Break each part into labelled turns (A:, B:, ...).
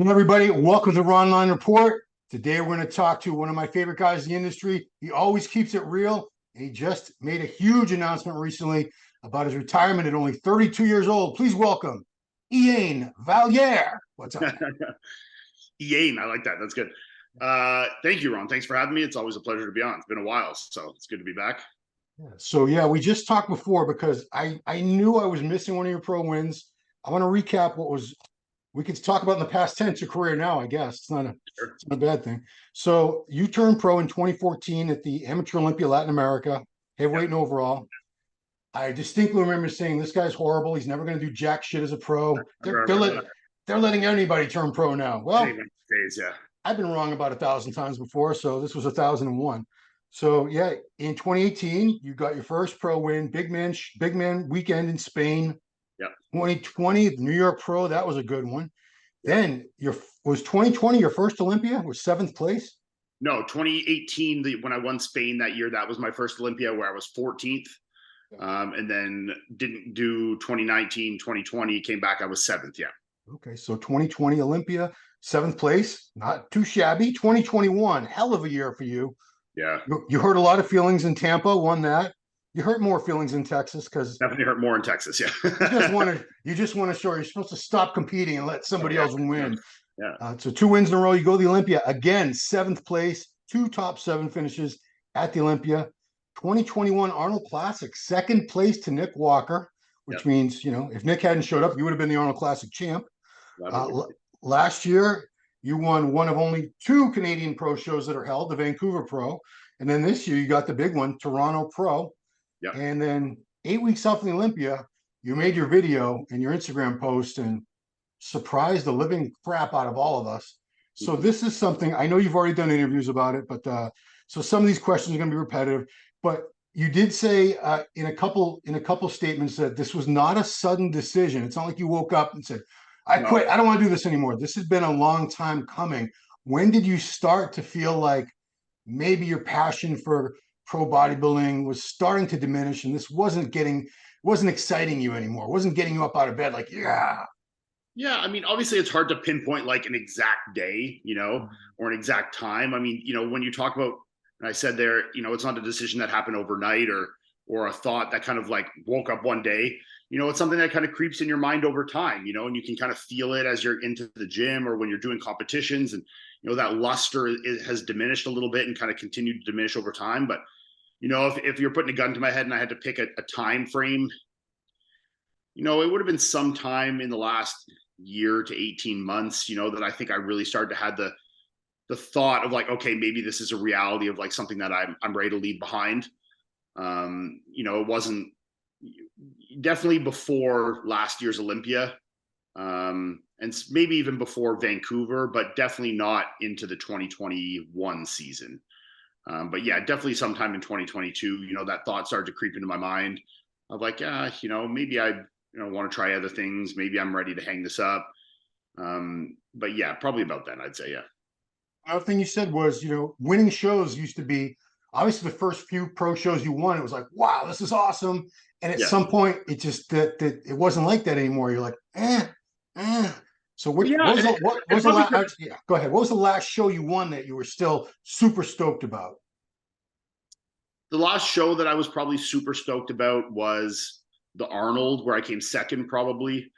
A: Hey everybody, welcome to the Ronline Report. Today we're going to talk to one of my favorite guys in the industry. He always keeps it real, and he just made a huge announcement recently about his retirement at only 32 years old. Please welcome Iain Valliere. What's up?
B: Iain, I like that. That's good. Thank you, Ron. Thanks for having me. It's always a pleasure to be on. It's been a while, so it's good to be back.
A: So yeah, we just talked before because I knew I was missing one of your pro wins. I want to recap what was we could talk about in the past tense your career now, I guess.
B: Sure.
A: It's not a bad thing. So you turned pro in 2014 at the Amateur Olympia Latin America, heavyweight
B: Yep.
A: and overall. I distinctly remember saying this guy's horrible. He's never going to do jack shit as a pro.
B: I remember that.
A: They're letting anybody turn pro now. Well,
B: Anyway, days, yeah.
A: I've been wrong about 1,000 times before, so this was 1,001. So yeah, in 2018, you got your first pro win, big man weekend in Spain.
B: Yep.
A: 2020, New York Pro, that was a good one.
B: Yep.
A: Then your was 2020 your first Olympia? Was seventh place?
B: No, 2018, when I won Spain that year, that was my first Olympia where I was 14th. And then didn't do 2019, 2020, came back, I was seventh. Yeah.
A: Okay, so 2020 Olympia, seventh place, not too shabby. 2021, hell of a year for you.
B: Yeah.
A: You hurt a lot of feelings in Tampa, won that. You hurt more feelings in Texas because
B: Definitely hurt more in Texas. Yeah.
A: you just want to show you're supposed to stop competing and let somebody
B: yeah.
A: else win.
B: Yeah.
A: So 2 wins in a row. You go to the Olympia again, seventh place, 2 top 7 finishes at the Olympia. 2021 Arnold Classic, second place to Nick Walker, which
B: Yep.
A: means, if Nick hadn't showed up, you would have been the Arnold Classic champ. Last year, you won one of only 2 Canadian pro shows that are held, the Vancouver Pro. And then this year, you got the big one, Toronto Pro.
B: Yep.
A: And then 8 weeks off the Olympia, you made your video and your Instagram post and surprised the living crap out of all of us. So this is something I know you've already done interviews about it, but so some of these questions are going to be repetitive. But you did say in a couple statements that this was not a sudden decision. It's not like you woke up and said, "I quit. I don't want to do this anymore." This has been a long time coming. When did you start to feel like maybe your passion for pro bodybuilding was starting to diminish, and this wasn't exciting you anymore? It wasn't getting you up out of bed like, yeah.
B: Yeah, I mean, obviously it's hard to pinpoint like an exact day, or an exact time. I mean, when you talk about, and I said there, it's not a decision that happened overnight or a thought that kind of like woke up one day. It's something that kind of creeps in your mind over time, and you can kind of feel it as you're into the gym or when you're doing competitions, and that luster has diminished a little bit and kind of continued to diminish over time. But if you're putting a gun to my head and I had to pick a time frame, it would have been sometime in the last year to 18 months, that I think I really started to have the thought of like, okay, maybe this is a reality of like something that I'm ready to leave behind. It wasn't definitely before last year's Olympia, and maybe even before Vancouver, but definitely not into the 2021 season. But yeah, definitely sometime in 2022, that thought started to creep into my mind of like, maybe I want to try other things. Maybe I'm ready to hang this up. But yeah, probably about then, I'd say. Yeah.
A: Another thing you said was, winning shows used to be obviously the first few pro shows you won. It was like, wow, this is awesome. And at some point, it just that it wasn't like that anymore. You're like, eh. So what was the last? Yeah, go ahead. What was the last show you won that you were still super stoked about?
B: The last show that I was probably super stoked about was the Arnold, where I came second, probably.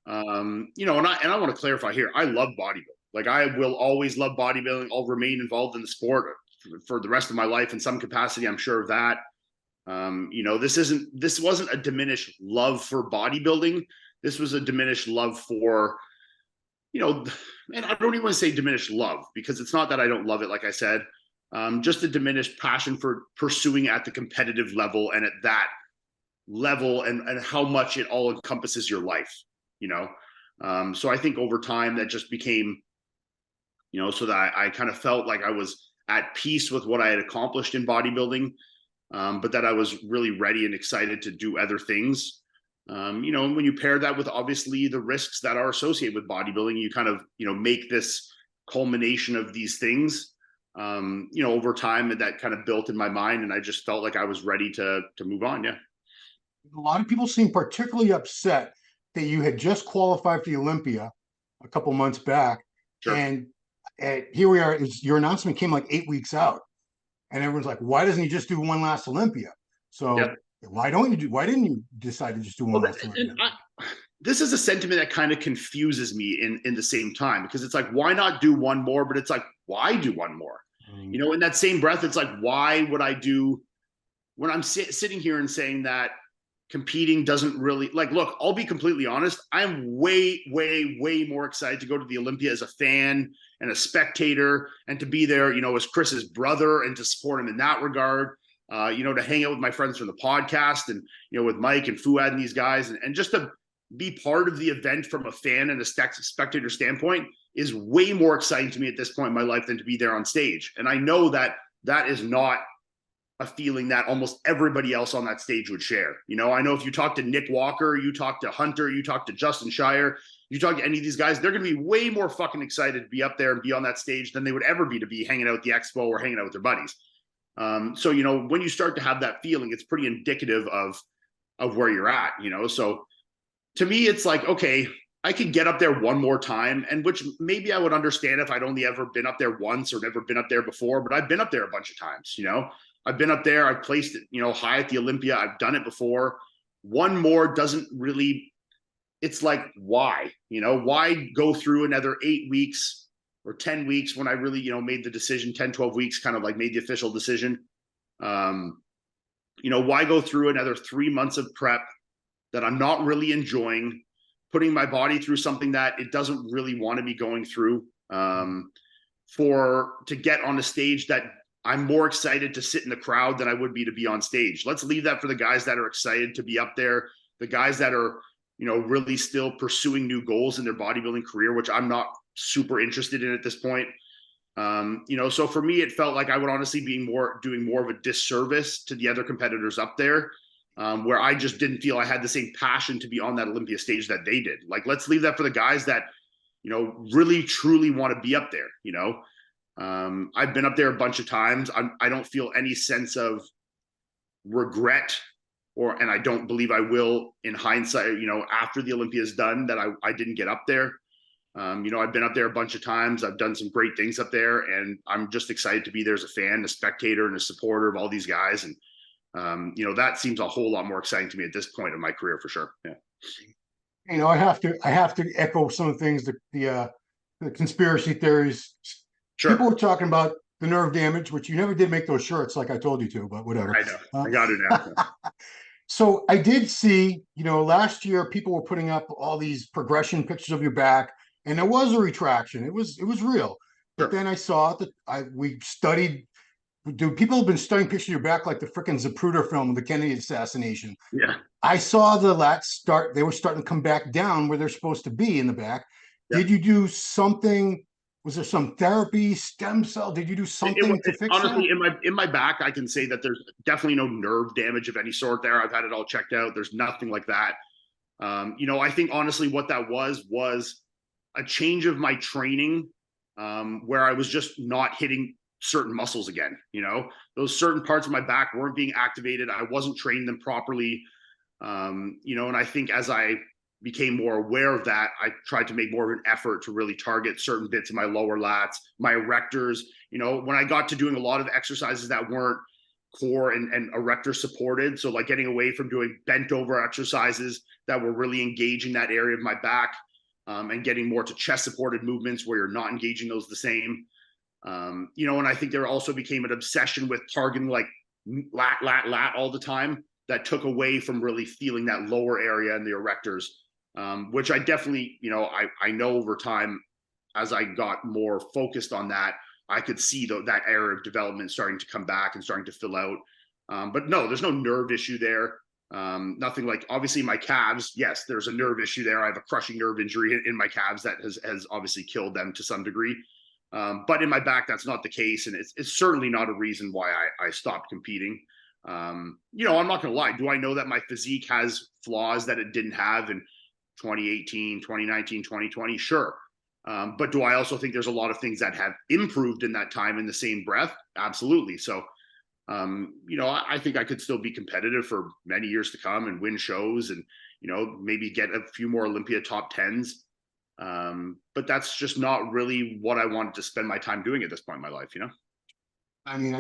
B: And I want to clarify here, I love bodybuilding. Like I will always love bodybuilding. I'll remain involved in the sport for the rest of my life in some capacity. I'm sure of that. This wasn't a diminished love for bodybuilding. This was a diminished love for, and I don't even want to say diminished love because it's not that I don't love it. Like I said, just a diminished passion for pursuing at the competitive level and at that level and how much it all encompasses your life, so I think over time that just became, so that I kind of felt like I was at peace with what I had accomplished in bodybuilding, but that I was really ready and excited to do other things. And when you pair that with obviously the risks that are associated with bodybuilding, you kind of, make this culmination of these things, over time, and that kind of built in my mind. And I just felt like I was ready to move on. Yeah.
A: A lot of people seem particularly upset that you had just qualified for the Olympia a couple months back,
B: Sure.
A: And here we are. Your announcement came like 8 weeks out, and everyone's like, "Why doesn't he just do one last Olympia?"
B: Yeah.
A: So why didn't you decide to just do one
B: Well,
A: last Olympia?
B: and this is a sentiment that kind of confuses me in the same time, because it's like, why not do one more? But it's like, why do one more? You know, in that same breath, it's like, why would I do, when I'm sitting here and saying that competing doesn't really, like, look, I'll be completely honest. I'm way, way, way more excited to go to the Olympia as a fan and a spectator, and to be there, you know, as Chris's brother, and to support him in that regard. You know, to hang out with my friends from the podcast, and, you know, with Mike and Fuad and these guys, and just to be part of the event from a fan and a spectator standpoint is way more exciting to me at this point in my life than to be there on stage. And I know that that is not a feeling that almost everybody else on that stage would share. You know, I know if you talk to Nick Walker, you talk to Hunter, you talk to Justin Shire, you talk to any of these guys, they're going to be way more fucking excited to be up there and be on that stage than they would ever be to be hanging out at the expo or hanging out with their buddies. So, you know, when you start to have that feeling, it's pretty indicative of where you're at, you know? So to me, it's like, okay, I could get up there one more time, and which maybe I would understand if I'd only ever been up there once or never been up there before, but I've been up there a bunch of times, you know? I've been up there, I've placed it, you know, high at the Olympia. I've done it before. One more doesn't really, it's like, why, you know, why go through another 8 weeks or 10 weeks when I really, you know, made the decision, 10, 12 weeks, kind of like made the official decision. You know, why go through another 3 months of prep that I'm not really enjoying, putting my body through something that it doesn't really want to be going through, to get on a stage that I'm more excited to sit in the crowd than I would be to be on stage. Let's leave that for the guys that are excited to be up there, the guys that are, you know, really still pursuing new goals in their bodybuilding career, which I'm not super interested in at this point. You know, so for me, it felt like I would honestly be doing more of a disservice to the other competitors up there, where I just didn't feel I had the same passion to be on that Olympia stage that they did. Like, let's leave that for the guys that, you know, really truly want to be up there. You know, I've been up there a bunch of times. I don't feel any sense of regret, and I don't believe I will in hindsight, you know, after the Olympia is done, that I didn't get up there. You know, I've been up there a bunch of times. I've done some great things up there, and I'm just excited to be there as a fan, a spectator, and a supporter of all these guys. And, you know, that seems a whole lot more exciting to me at this point in my career, for sure. Yeah.
A: You know, I have to echo some of the things that the conspiracy theories.
B: Sure.
A: People were talking about the nerve damage, which you never did make those shirts like I told you to, but whatever.
B: I know. I got it now.
A: So I did see, you know, last year people were putting up all these progression pictures of your back, and there was a retraction. It was real. But
B: Sure.
A: then I saw that we studied. Dude, people have been studying pictures of your back like the freaking Zapruder film of the Kennedy assassination.
B: Yeah.
A: I saw the lats start, they were starting to come back down where they're supposed to be in the back.
B: Yeah.
A: Did you do something? Was there some therapy, stem cell? Did you do something to fix
B: honestly,
A: that?
B: in my back, I can say that there's definitely no nerve damage of any sort there. I've had it all checked out. There's nothing like that. You know, I think honestly what that was a change of my training, where I was just not hitting certain muscles again. You know, those certain parts of my back weren't being activated. I wasn't training them properly. You know, and I think as I became more aware of that, I tried to make more of an effort to really target certain bits of my lower lats, my erectors. You know, when I got to doing a lot of exercises that weren't core and erector supported, so like getting away from doing bent over exercises that were really engaging that area of my back, and getting more to chest supported movements where you're not engaging those the same. You know, and I think there also became an obsession with targeting like lat all the time that took away from really feeling that lower area in the erectors, which I definitely, you know, I know over time, as I got more focused on that, I could see that area of development starting to come back and starting to fill out. But no, there's no nerve issue there. Nothing like, obviously my calves, yes, there's a nerve issue there. I have a crushing nerve injury in my calves that has obviously killed them to some degree. But in my back, that's not the case. And it's certainly not a reason why I stopped competing. You know, I'm not going to lie. Do I know that my physique has flaws that it didn't have in 2018, 2019, 2020? Sure. But do I also think there's a lot of things that have improved in that time in the same breath? Absolutely. So, you know, I think I could still be competitive for many years to come and win shows and, you know, maybe get a few more Olympia top 10s. But that's just not really what I wanted to spend my time doing at this point in my life, you know?
A: I mean,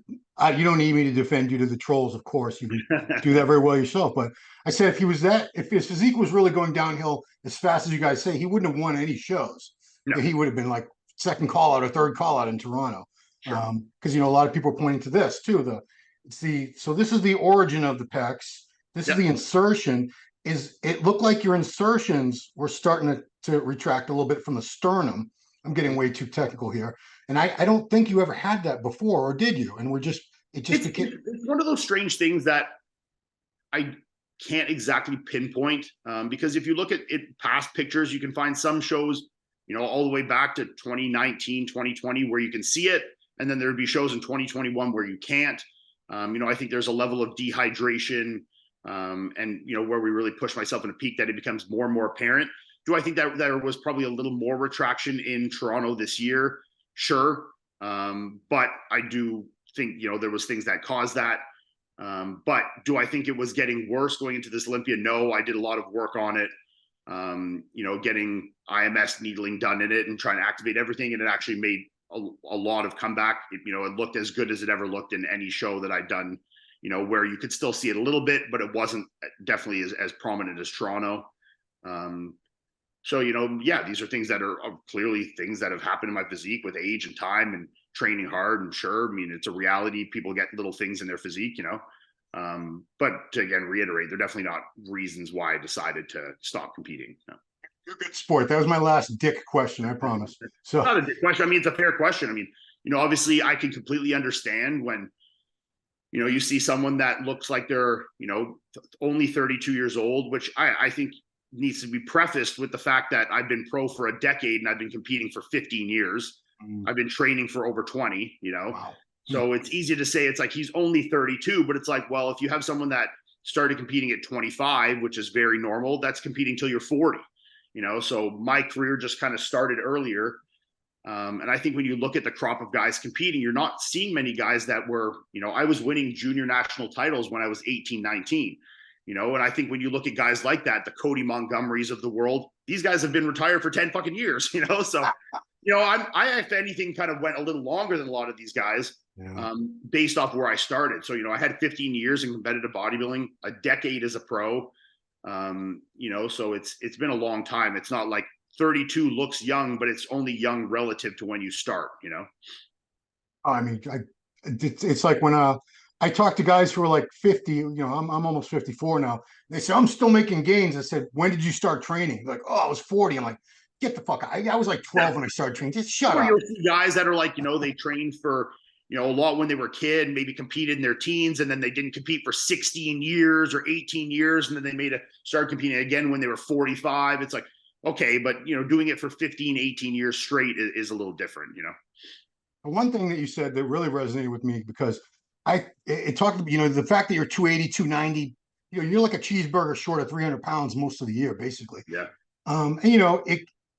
A: you don't need me to defend you to the trolls, of course. You can do that very well yourself. But I said, if his physique was really going downhill as fast as you guys say, he wouldn't have won any shows.
B: No,
A: He would have been like second call out or third call out in Toronto.
B: sure.
A: Because a lot of people are pointing to this too. So this is the origin of the pecs. This is
B: Yeah.
A: the insertion. It looked like your insertions were starting to retract a little bit from the sternum. I'm getting way too technical here. And I don't think you ever had that before, or did you? And it just became.
B: It's one of those strange things that I can't exactly pinpoint, because if you look at past pictures, you can find some shows, all the way back to 2019, 2020, where you can see it. And then there'd be shows in 2021 where you can't. I think there's a level of dehydration, and, where we really push myself in a peak that it becomes more and more apparent. Do I think that there was probably a little more retraction in Toronto this year? Sure. But I do think, there was things that caused that. But do I think it was getting worse going into this Olympia? No, I did a lot of work on it. Getting IMS needling done in it and trying to activate everything. And it actually made a lot of comeback. It looked as good as it ever looked in any show that I'd done, where you could still see it a little bit, but it wasn't definitely as prominent as Toronto. So, these are things that are clearly things that have happened in my physique with age and time and training hard. And sure, I mean, it's a reality. People get little things in their physique, but to again reiterate, they're definitely not reasons why I decided to stop competing. No.
A: You're a good sport. That was my last dick question, I promise. So
B: not a dick question. I mean, it's a fair question. I mean, obviously I can completely understand when, you see someone that looks like they're, only 32 years old, which I think needs to be prefaced with the fact that I've been pro for a decade and I've been competing for 15 years. I've been training for over 20,
A: wow.
B: So it's easy to say it's like he's only 32, but it's like, well, if you have someone that started competing at 25, which is very normal, that's competing till you're 40, so my career just kind of started earlier. And I think when you look at the crop of guys competing, you're not seeing many guys that were, I was winning junior national titles when I was 18, 19. And I think when you look at guys like that, the Cody Montgomerys of the world, these guys have been retired for 10 fucking years, so, I, if anything, kind of went a little longer than a lot of these guys, based off where I started. So, I had 15 years in competitive bodybuilding, a decade as a pro, so it's been a long time. It's not like 32 looks young, but it's only young relative to when you start,
A: I mean, it's like when I talk to guys who are like 50, I'm almost 54 now. They say, I'm still making gains. I said, when did you start training? Like, oh, I was 40. I'm like, get the fuck out. I was like 12 when I started training. Just shut up.
B: You'll see guys that are like, they trained for, a lot when they were a kid, maybe competed in their teens, and then they didn't compete for 16 years or 18 years. And then they started competing again when they were 45. It's like, okay, but, doing it for 15, 18 years straight is a little different,
A: One thing that you said that really resonated with me, because it talked about, the fact that you're 280, 290, you're like a cheeseburger short of 300 pounds most of the year, basically.
B: Yeah.
A: And,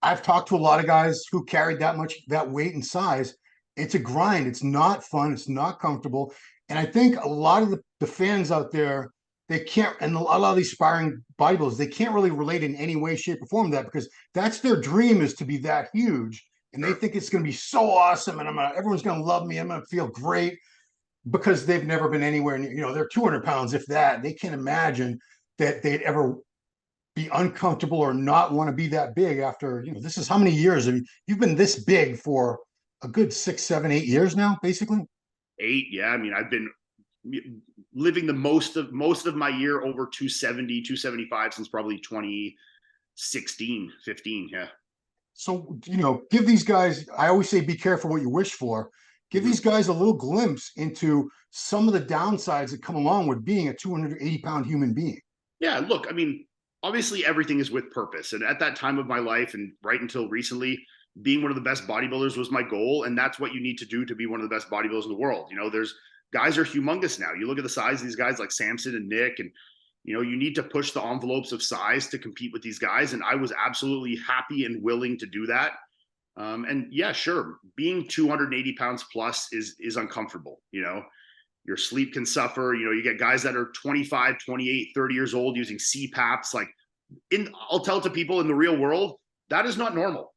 A: I've talked to a lot of guys who carried that weight and size. It's a grind. It's not fun. It's not comfortable. And I think a lot of the fans out there, they can't, and a lot of these aspiring bodybuilders, they can't really relate in any way, shape, or form to that, because that's their dream, is to be that huge. And they think it's going to be so awesome, and everyone's going to love me. I'm going to feel great, because they've never been anywhere near, they're 200 pounds, if that. They can't imagine that they'd ever be uncomfortable or not want to be that big after, this is how many years? I mean, you've been this big for a good 6, 7, 8 years now, basically.
B: 8, yeah. I mean, I've been living the most of my year over 270, 275 since probably 2016, 15. Yeah.
A: So, give these guys, I always say, be careful what you wish for. Give these guys a little glimpse into some of the downsides that come along with being a 280-pound human being.
B: Yeah, look, I mean, obviously everything is with purpose. And at that time of my life, and right until recently, being one of the best bodybuilders was my goal. And that's what you need to do to be one of the best bodybuilders in the world. There's guys are humongous now. You look at the size of these guys like Samson and Nick, and, you need to push the envelopes of size to compete with these guys. And I was absolutely happy and willing to do that. And yeah, sure, being 280 pounds plus is uncomfortable. Your sleep can suffer. You get guys that are 25, 28, 30 years old using CPAPs. Like, I'll tell it to people, in the real world, that is not normal.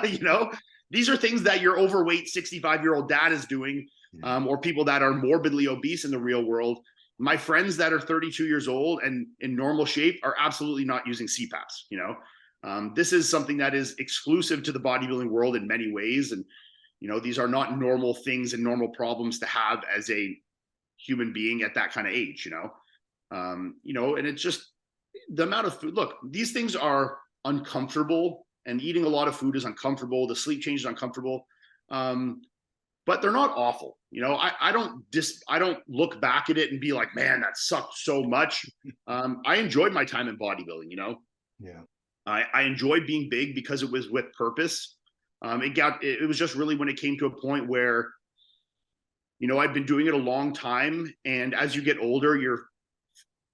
B: You know, these are things that your overweight 65-year-old dad is doing, or people that are morbidly obese in the real world. My friends that are 32 years old and in normal shape are absolutely not using CPAPs. You know, this is something that is exclusive to the bodybuilding world in many ways. And, you know, these are not normal things and normal problems to have as a human being at that kind of age, you know, and it's just the amount of food. Look, these things are uncomfortable, and eating a lot of food is uncomfortable. The sleep change is uncomfortable. But they're not awful. You know, I don't look back at it and be like, man, that sucked so much. I enjoyed my time in bodybuilding, you know?
A: Yeah.
B: I enjoyed being big because it was with purpose. It was just really when it came to a point where, you know, I've been doing it a long time. And as you get older,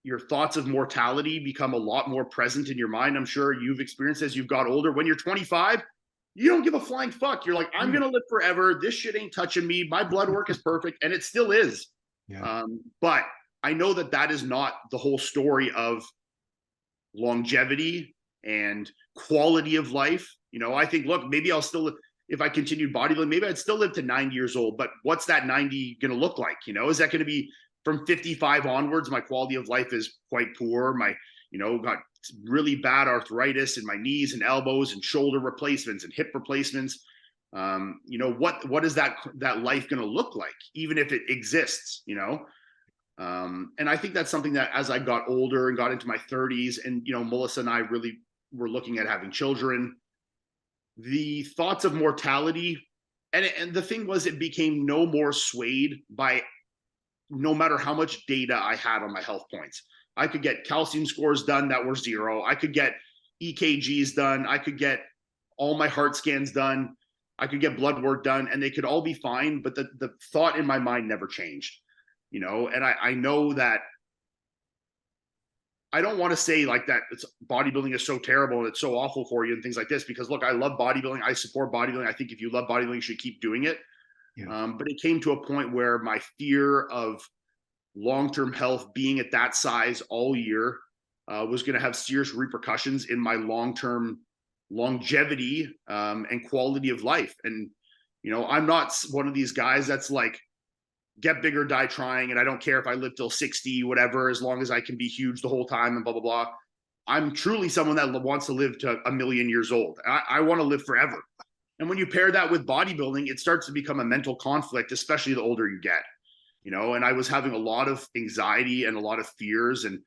B: your thoughts of mortality become a lot more present in your mind. I'm sure you've experienced as you've got older. When you're 25, you don't give a flying fuck. You're like, I'm going to live forever. This shit ain't touching me. My blood work is perfect. And it still is.
A: Yeah.
B: But I know that that is not the whole story of longevity and quality of life. You know, I think, look, maybe I'll still, if I continued bodybuilding, maybe I'd still live to 90 years old. But what's that 90 going to look like? You know, is that going to be from 55 onwards? My quality of life is quite poor. You know, got really bad arthritis in my knees and elbows and shoulder replacements and hip replacements. You know, what is that life going to look like, even if it exists, you know? And I think that's something that as I got older and got into my 30s, and, you know, Melissa and I really were looking at having children, the thoughts of mortality, and the thing was, it became no more swayed by no matter how much data I had on my health points. I could get calcium scores done that were 0. I could get EKGs done. I could get all my heart scans done. I could get blood work done, and they could all be fine. But the thought in my mind never changed, you know? And I know that I don't want to say like that it's bodybuilding is so terrible and it's so awful for you and things like this, because look, I love bodybuilding. I support bodybuilding. I think if you love bodybuilding, you should keep doing it. Yeah. But it came to a point where my fear of long-term health being at that size all year was going to have serious repercussions in my long-term longevity and quality of life. And, you know, I'm not one of these guys that's like, get big or die trying, and I don't care if I live till 60, whatever, as long as I can be huge the whole time and blah, blah, blah. I'm truly someone that wants to live to 1,000,000 years old. I want to live forever. And when you pair that with bodybuilding, it starts to become a mental conflict, especially the older you get. You know, and I was having a lot of anxiety and a lot of fears, and,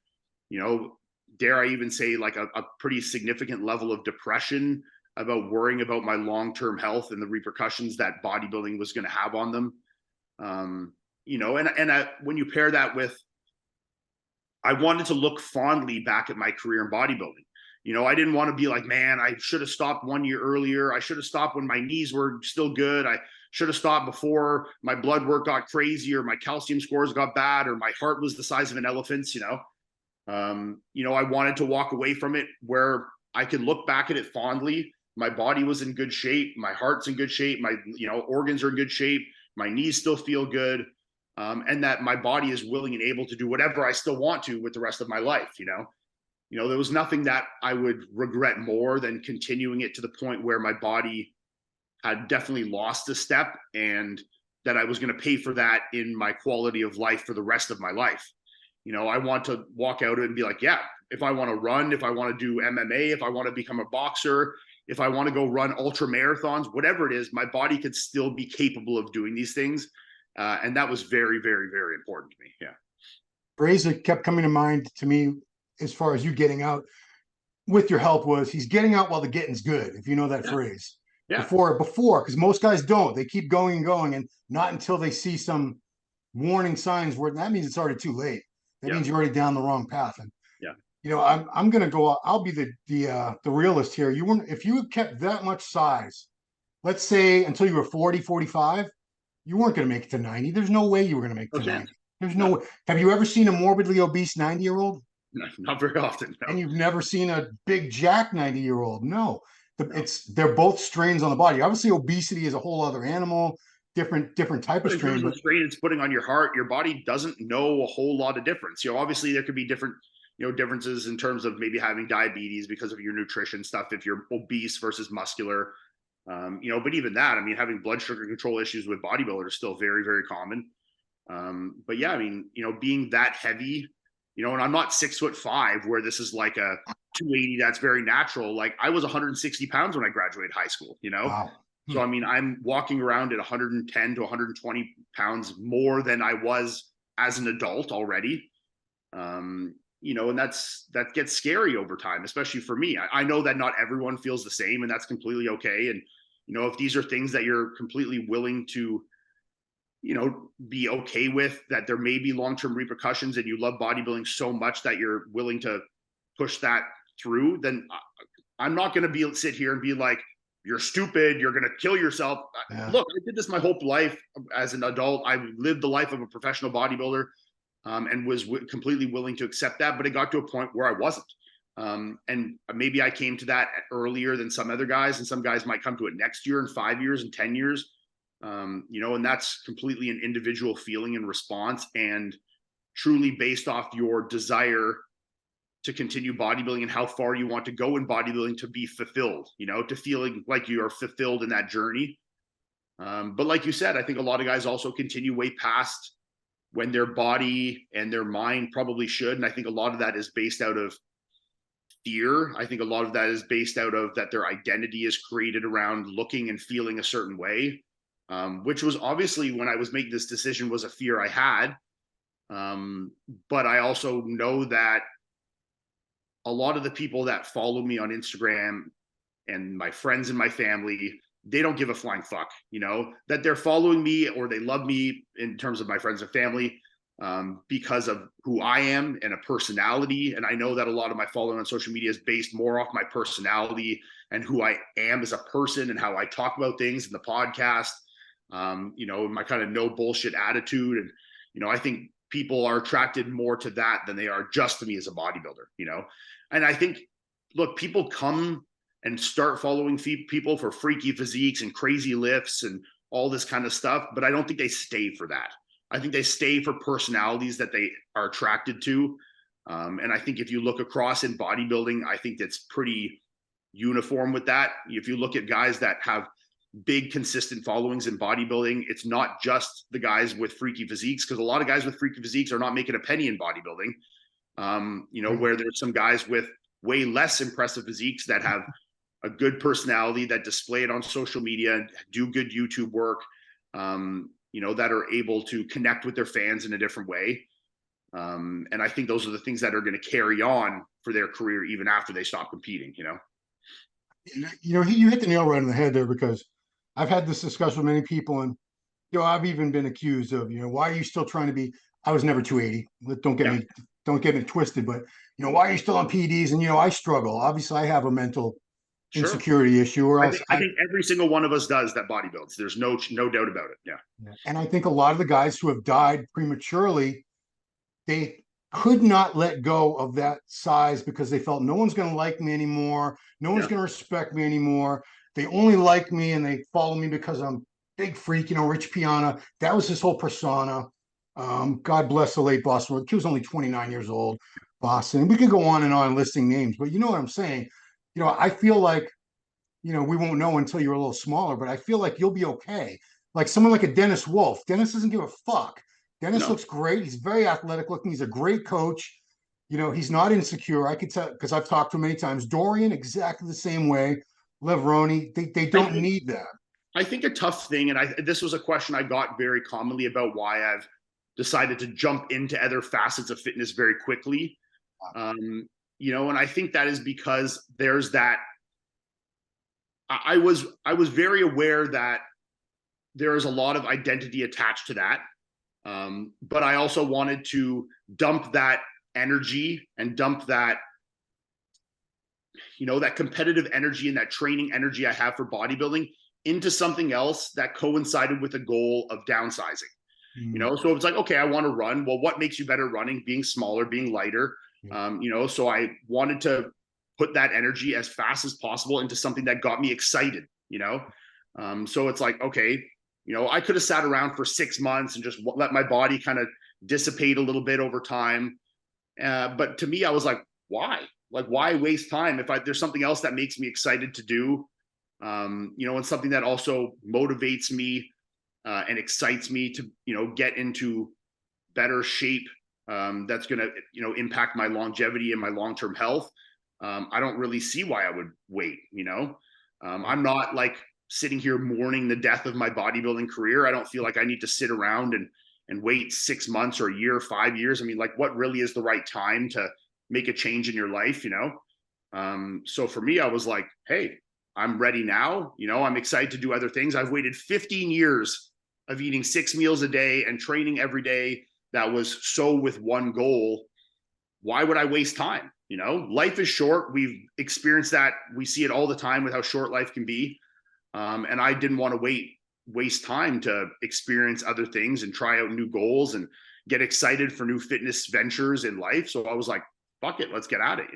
B: you know, dare I even say like a pretty significant level of depression about worrying about my long-term health and the repercussions that bodybuilding was going to have on them. You know, and when you pair that with, I wanted to look fondly back at my career in bodybuilding. You know, I didn't want to be like, man, I should have stopped 1 year earlier. I should have stopped when my knees were still good. I should have stopped before my blood work got crazy, or my calcium scores got bad, or my heart was the size of an elephant's, you know. You know, I wanted to walk away from it where I could look back at it fondly. My body was in good shape. My heart's in good shape. My, you know, organs are in good shape. My knees still feel good. And that my body is willing and able to do whatever I still want to with the rest of my life, you know. You know, there was nothing that I would regret more than continuing it to the point where my body had definitely lost a step, and that I was going to pay for that in my quality of life for the rest of my life. You know, I want to walk out and be like, yeah, if I want to run, if I want to do MMA, if I want to become a boxer, if I want to go run ultra marathons, whatever it is, my body could still be capable of doing these things. And that was very, very, very important to me. Yeah.
A: Phrase that kept coming to mind to me as far as you getting out with your help was, he's getting out while the getting's good, if you know that phrase. Yeah. Before, because most guys don't. They keep going and going, and not until they see some warning signs where that means it's already too late. That means you're already down the wrong path. And you know, I'm gonna go. I'll be the realist here. You weren't, if you had kept that much size, let's say until you were 40, 45, you weren't gonna make it to 90. There's no way you were gonna make it to 90. There's no way. Have you ever seen a morbidly obese 90-year-old?
B: No, not very often. No.
A: And you've never seen a big jack 90-year-old? No. They're both strains on the body. Obviously, obesity is a whole other animal, different type of strain.
B: In terms of strain it's putting on your heart, your body doesn't know a whole lot of difference. You know, obviously there could be different differences in terms of maybe having diabetes because of your nutrition stuff, if you're obese versus muscular. But even that, I mean, having blood sugar control issues with bodybuilders is still very, very common. But yeah, I mean, being that heavy, and I'm not 6'5", where this is like a 280 that's very natural. Like I was 160 pounds when I graduated high school,
A: Wow.
B: So I mean, I'm walking around at 110 to 120 pounds more than I was as an adult already. And that gets scary over time, especially for me. I know that not everyone feels the same, and that's completely okay. And if these are things that you're completely willing to be okay with, that there may be long-term repercussions, and you love bodybuilding so much that you're willing to push that through, then I'm not going to sit here and be like, you're stupid, you're going to kill yourself. Yeah. Look, I did this my whole life as an adult. I lived the life of a professional bodybuilder, and was completely willing to accept that. But it got to a point where I wasn't. And maybe I came to that earlier than some other guys, and some guys might come to it next year, in 5 years, and 10 years. And that's completely an individual feeling and response, and truly based off your desire to continue bodybuilding and how far you want to go in bodybuilding to be fulfilled, to feeling like you are fulfilled in that journey. But like you said, I think a lot of guys also continue way past when their body and their mind probably should. And I think a lot of that is based out of fear. I think a lot of that is based out of that their identity is created around looking and feeling a certain way. Which was obviously, when I was making this decision, was a fear I had. But I also know that a lot of the people that follow me on Instagram and my friends and my family, they don't give a flying fuck, that they're following me or they love me, in terms of my friends and family, because of who I am and a personality. And I know that a lot of my following on social media is based more off my personality and who I am as a person and how I talk about things in the podcast. My kind of no bullshit attitude. And, I think people are attracted more to that than they are just to me as a bodybuilder, and I think, look, people come and start following people for freaky physiques and crazy lifts and all this kind of stuff, but I don't think they stay for that. I think they stay for personalities that they are attracted to. And I think if you look across in bodybuilding, I think that's pretty uniform with that. If you look at guys that have big consistent followings in bodybuilding, it's not just the guys with freaky physiques, because a lot of guys with freaky physiques are not making a penny in bodybuilding. Where there's some guys with way less impressive physiques that have a good personality, that display it on social media and do good YouTube work, that are able to connect with their fans in a different way. And I think those are the things that are going to carry on for their career even after they stop competing.
A: You hit the nail right on the head there, because I've had this discussion with many people, and I've even been accused of, why are you still trying to be? I was never 280. Don't get me twisted, but why are you still on PEDs? And I struggle. Obviously, I have a mental insecurity issue, or else
B: I think every single one of us does that bodybuilds. There's no doubt about it. Yeah.
A: And I think a lot of the guys who have died prematurely, they could not let go of that size because they felt no one's going to like me anymore. No one's going to respect me anymore. They only like me and they follow me because I'm big freak, Rich Piana. That was his whole persona. God bless the late Boston. He was only 29 years old, Boston. We could go on and on listing names, but you know what I'm saying? I feel like, we won't know until you're a little smaller, but I feel like you'll be okay. Like someone like a Dennis Wolf. Dennis doesn't give a fuck. Dennis looks great. He's very athletic looking. He's a great coach. He's not insecure. I could tell, because I've talked to him many times. Dorian, exactly the same way. Levroni, they don't need that.
B: I think a tough thing, and this was a question I got very commonly about why I've decided to jump into other facets of fitness very quickly. And I think that is because there's that. I was very aware that there is a lot of identity attached to that. But I also wanted to dump that energy and dump that, that competitive energy and that training energy I have for bodybuilding into something else that coincided with a goal of downsizing. So it's like, okay, I want to run. Well, what makes you better running? Being smaller, being lighter. So I wanted to put that energy as fast as possible into something that got me excited, so it's like, okay, I could have sat around for 6 months and just let my body kind of dissipate a little bit over time. But to me, I was like, why? Like, why waste time if there's something else that makes me excited to do, and something that also motivates me and excites me to, get into better shape, that's going to, impact my longevity and my long-term health. I don't really see why I would wait, I'm not like sitting here mourning the death of my bodybuilding career. I don't feel like I need to sit around and wait 6 months or a year, 5 years. I mean, like, what really is the right time to make a change in your life, So for me, I was like, hey, I'm ready now. I'm excited to do other things. I've waited 15 years of eating 6 meals a day and training every day. That was so with one goal. Why would I waste time? Life is short. We've experienced that. We see it all the time with how short life can be. And I didn't want to waste time to experience other things and try out new goals and get excited for new fitness ventures in life. So I was like, fuck it, let's get at it,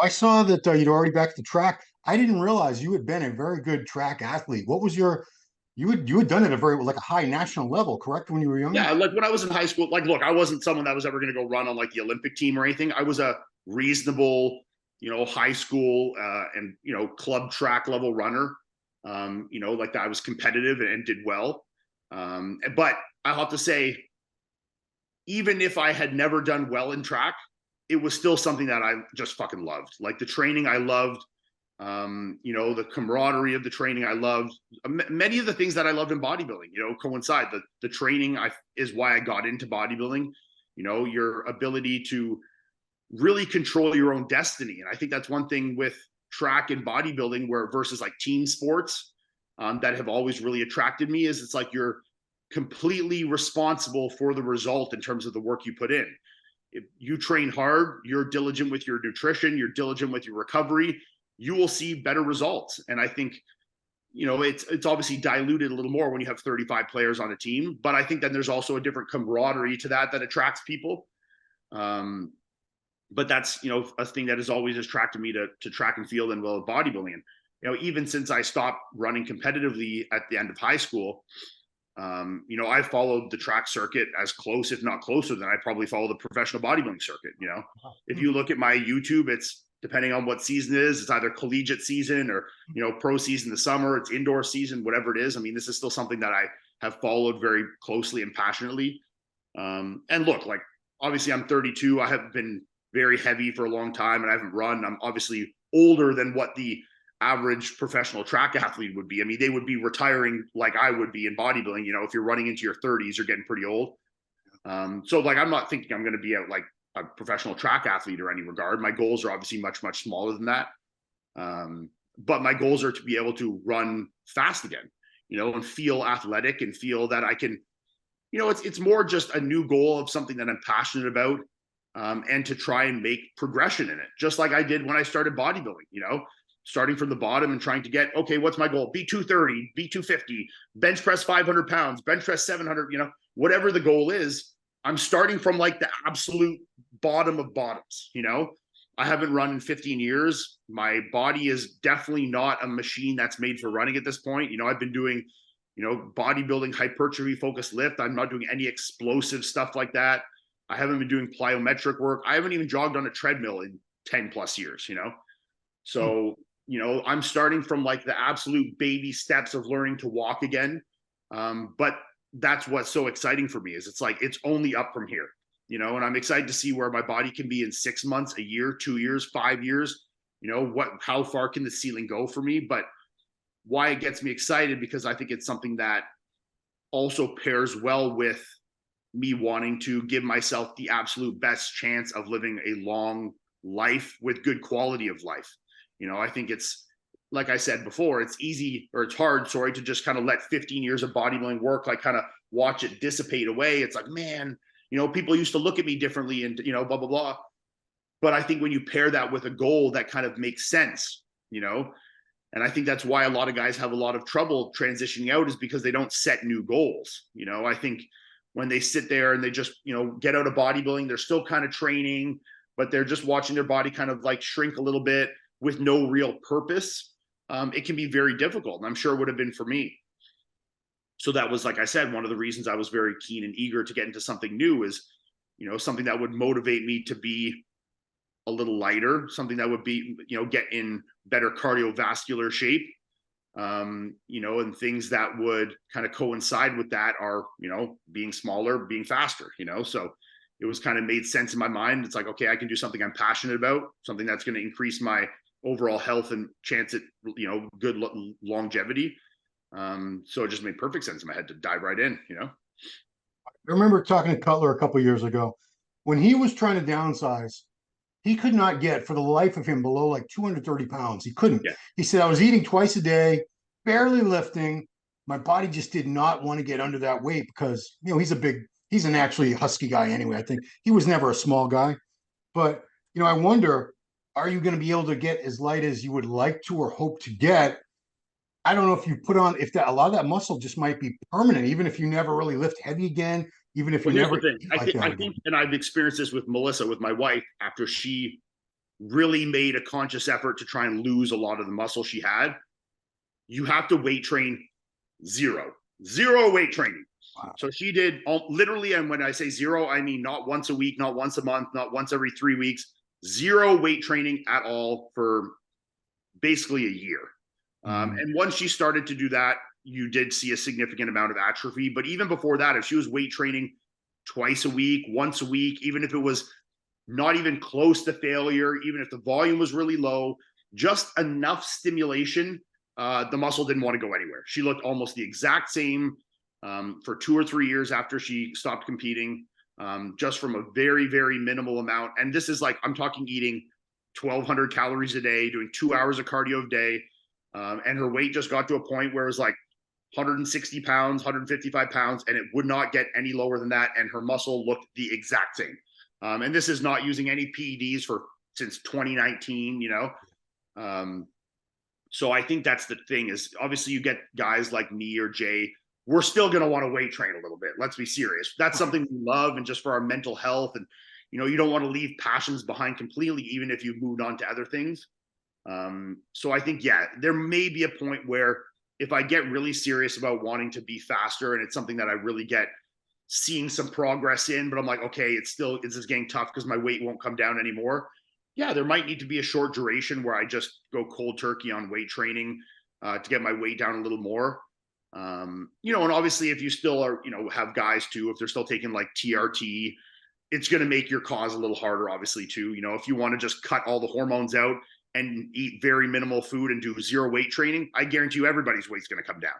A: I saw that you'd already back to the track. I didn't realize you had been a very good track athlete. What was you had done it at a very like a high national level, correct? When you were younger?
B: Yeah, like when I was in high school, like, look, I wasn't someone that was ever going to go run on like the Olympic team or anything. I was a reasonable, high school and club track level runner. Like that I was competitive and did well. But I have to say, even if I had never done well in track, it was still something that I just fucking loved. Like the training I loved, the camaraderie of the training I loved. Many of the things that I loved in bodybuilding, coincide. The training is why I got into bodybuilding. Your ability to really control your own destiny. And I think that's one thing with track and bodybuilding where versus like team sports that have always really attracted me is it's like you're completely responsible for the result in terms of the work you put in. If you train hard, you're diligent with your nutrition, you're diligent with your recovery, you will see better results. And I think, it's obviously diluted a little more when you have 35 players on a team, but I think then there's also a different camaraderie to that attracts people. But that's, a thing that has always attracted me to track and field and well bodybuilding. And, even since I stopped running competitively at the end of high school, I followed the track circuit as close, if not closer than I probably follow the professional bodybuilding circuit. If you look at my YouTube, it's depending on what season it is, it's either collegiate season or, pro season in the summer, it's indoor season, whatever it is. I mean, this is still something that I have followed very closely and passionately. And look, like, obviously I'm 32. I have been very heavy for a long time and I haven't run. I'm obviously older than what the average professional track athlete would be. I mean, they would be retiring like I would be in bodybuilding. If you're running into your 30s, you're getting pretty old. So like, I'm not thinking I'm going to be out like a professional track athlete or any regard. My goals are obviously much, much smaller than that. But my goals are to be able to run fast again, and feel athletic and feel that I can, it's more just a new goal of something that I'm passionate about. And to try and make progression in it, just like I did when I started bodybuilding, starting from the bottom and trying to get, okay, what's my goal? Be 230, be 250, bench press 500 pounds, bench press 700, whatever the goal is, I'm starting from like the absolute bottom of bottoms, I haven't run in 15 years. My body is definitely not a machine that's made for running at this point. I've been doing, bodybuilding, hypertrophy focused lift. I'm not doing any explosive stuff like that. I haven't been doing plyometric work. I haven't even jogged on a treadmill in 10 plus years, So, I'm starting from like the absolute baby steps of learning to walk again. But that's what's so exciting for me is it's like, it's only up from here, and I'm excited to see where my body can be in 6 months, a year, 2 years, 5 years, how far can the ceiling go for me? But why it gets me excited, because I think it's something that also pairs well with me wanting to give myself the absolute best chance of living a long life with good quality of life. I think it's, like I said before, it's easy, or it's hard, sorry, to just kind of let 15 years of bodybuilding work, like kind of watch it dissipate away. It's like, man, people used to look at me differently and, blah, blah, blah. But I think when you pair that with a goal that kind of makes sense, and I think that's why a lot of guys have a lot of trouble transitioning out, is because they don't set new goals. I think when they sit there and they just, get out of bodybuilding, they're still kind of training, but they're just watching their body kind of like shrink a little bit with no real purpose. It can be very difficult. And I'm sure it would have been for me. So that was, like I said, one of the reasons I was very keen and eager to get into something new is, something that would motivate me to be a little lighter, something that would be, get in better cardiovascular shape. And things that would kind of coincide with that are, being smaller, being faster, so it was kind of made sense in my mind. It's like, okay, I can do something I'm passionate about, something that's going to increase my overall health and chance at, good longevity. So it just made perfect sense in my head to dive right in.
A: I remember talking to Cutler a couple of years ago when he was trying to downsize. He could not get for the life of him below like 230 pounds. He couldn't.
B: Yeah.
A: He said, I was eating twice a day, barely lifting. My body just did not want to get under that weight because, he's an actually husky guy anyway. I think he was never a small guy. But, I wonder, are you going to be able to get as light as you would like to or hope to get? I don't know if you put on, if that a lot of that muscle just might be permanent, even if you never really lift heavy again, even if
B: Well,
A: you
B: here's
A: never
B: the thing.
A: like that
B: I
A: again.
B: think, and I've experienced this with Melissa, with my wife, after she really made a conscious effort to try and lose a lot of the muscle she had. You have to weight train zero weight training. Wow. So she did literally, and when I say zero, I mean not once a week, not once a month, not once every 3 weeks, zero weight training at all for basically a year. And once she started to do that, you did see a significant amount of atrophy. But even before that, if she was weight training twice a week, once a week, even if it was not even close to failure, even if the volume was really low, just enough stimulation, the muscle didn't want to go anywhere. She looked almost the exact same for 2 or 3 years after she stopped competing, just from a very, very minimal amount. And this is like, I'm talking eating 1,200 calories a day, doing 2 hours of cardio a day. And her weight just got to a point where it was like 160 pounds, 155 pounds, and it would not get any lower than that. And her muscle looked the exact same. And this is not using any PEDs since 2019, so I think that's the thing, is obviously you get guys like me or Jay, we're still going to want to weight train a little bit. Let's be serious. That's something we love, and just for our mental health. And, you don't want to leave passions behind completely, even if you've moved on to other things. So I think, yeah, there may be a point where if I get really serious about wanting to be faster, and it's something that I really get seeing some progress in, but I'm like, okay, it's just getting tough because my weight won't come down anymore. Yeah, there might need to be a short duration where I just go cold turkey on weight training to get my weight down a little more. And obviously if you still are, have guys too, if they're still taking like TRT, it's going to make your cause a little harder, obviously too. If you want to just cut all the hormones out and eat very minimal food and do zero weight training, I guarantee you everybody's weight's going to come down.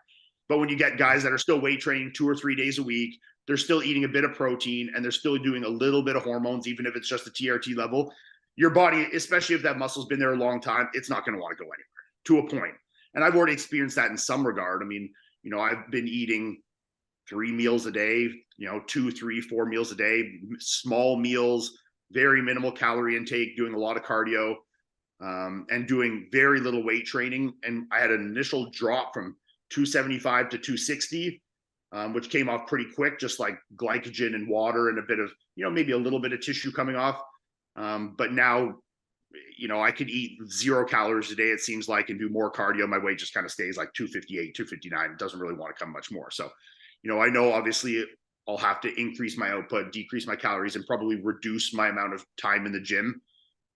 B: But when you get guys that are still weight training 2 or 3 days a week, they're still eating a bit of protein and they're still doing a little bit of hormones, even if it's just a TRT level, your body, especially if that muscle's been there a long time, it's not going to want to go anywhere to a point. And I've already experienced that in some regard. I mean, I've been eating 3 meals a day, 2, 3, 4 meals a day, small meals, very minimal calorie intake, doing a lot of cardio, and doing very little weight training. And I had an initial drop from 275 to 260, which came off pretty quick, just like glycogen and water and a bit of, maybe a little bit of tissue coming off. But now, I could eat 0 calories a day, it seems like, and do more cardio. My weight just kind of stays like 258, 259. It doesn't really want to come much more. So, I know obviously I'll have to increase my output, decrease my calories, and probably reduce my amount of time in the gym.